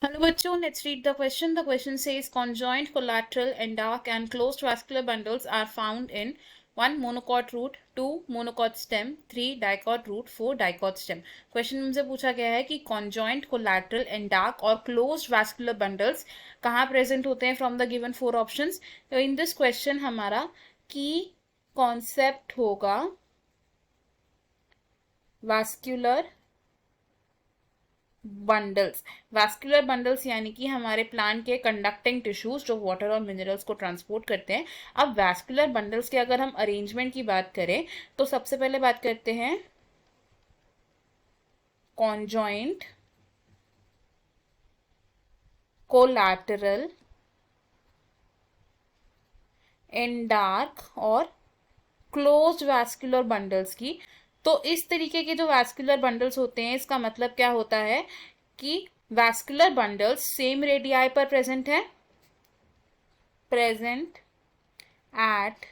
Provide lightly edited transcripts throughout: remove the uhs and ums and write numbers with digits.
Hello bachcho, let's read the question. The question says conjoined, collateral and dark and closed vascular bundles are found in 1 monocot root, 2 monocot stem, 3 dicot root, 4 dicot stem. Question हमसे पूछा गया है कि conjoined, collateral and dark और closed vascular bundles कहाँ present होते हैं from the given 4 options. तो इन दिस क्वेश्चन हमारा की कॉन्सेप्ट होगा vascular बंडल्स. वैस्कुलर बंडल्स यानी कि हमारे प्लांट के कंडक्टिंग टिश्यूज जो वाटर और मिनरल्स को ट्रांसपोर्ट करते हैं. अब वैस्कुलर बंडल्स के अगर हम अरेंजमेंट की बात करें तो सबसे पहले बात करते हैं कॉन्जॉइंट, कोलैटरल एंड डार्क और क्लोज्ड वैस्कुलर बंडल्स की. तो इस तरीके के जो वैस्कुलर बंडल्स होते हैं इसका मतलब क्या होता है कि वैस्कुलर बंडल्स सेम रेडियाई पर प्रेजेंट है, प्रेजेंट एट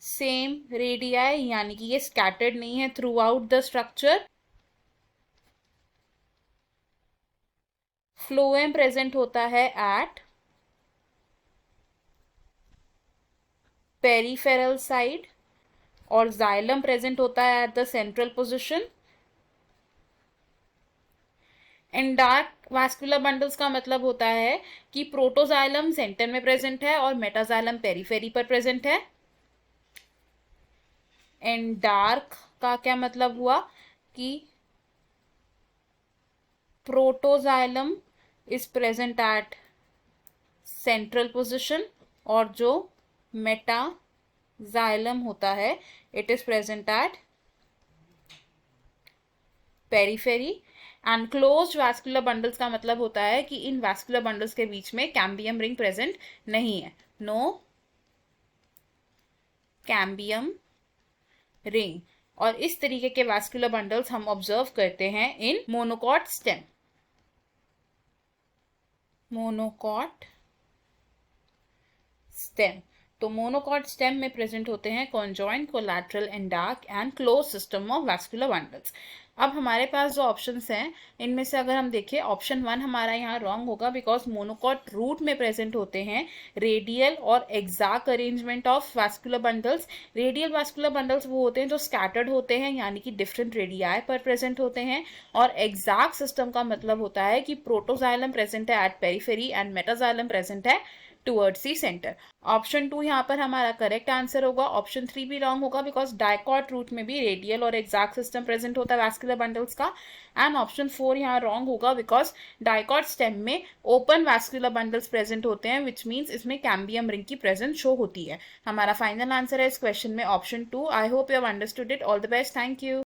सेम रेडियाई, यानी कि ये स्कैटर्ड नहीं है through out the structure. Phloem present होता है एट पेरिफेरल साइड और जाइलम प्रेजेंट होता है at the central position. And dark vascular bundles का मतलब होता है कि प्रोटोजाइलम सेंटर में प्रेजेंट है और मेटाजाइलम पेरीफेरी पर प्रेजेंट है. एंड डार्क का क्या मतलब हुआ कि protoxylem is present at central position और जो मेटाजाइलम होता है it is present at periphery. And closed vascular bundles का मतलब होता है कि इन वैस्कुलर बंडल्स के बीच में कैम्बियम रिंग प्रेजेंट नहीं है, नो कैम्बियम रिंग. और इस तरीके के वैस्कुलर बंडल्स हम ऑब्जर्व करते हैं इन मोनोकॉट स्टेम. Monocot stem. तो मोनोकॉट स्टेम में प्रेजेंट होते हैं conjoint, collateral and dark and close system of vascular bundles. अब हमारे पास जो ऑप्शंस हैं इनमें से अगर हम देखें ऑप्शन 1 हमारा यहाँ रॉन्ग होगा बिकॉज मोनोकॉट रूट में प्रेजेंट होते हैं रेडियल और exact arrangement of vascular bundles. Radial vascular bundles वो होते हैं जो स्कैटर्ड होते हैं यानी कि डिफरेंट रेडियाई पर प्रेजेंट होते हैं. और एग्जैक्ट सिस्टम का मतलब होता है कि प्रोटोजाइलम प्रेजेंट है at periphery and metaxylem present है टुवर्ड्स दी सेंटर. ऑप्शन 2 यहाँ पर हमारा करेक्ट आंसर होगा. ऑप्शन 3 भी रॉन्ग होगा बिकॉज डायकॉट रूट में भी रेडियल और एग्जैक्ट सिस्टम प्रेजेंट होता है वैस्कुलर बंडल्स का. एंड ऑप्शन 4 यहाँ रॉन्ग होगा बिकॉज डायकॉट स्टेम में ओपन वैस्कुलर बंडल्स प्रेजेंट होते हैं विच मीन्स इसमें कैम्बियम रिंग की प्रेजेंस शो होती है. हमारा फाइनल आंसर है इस क्वेश्चन में option 2. I hope you have understood it. All the best. Thank you.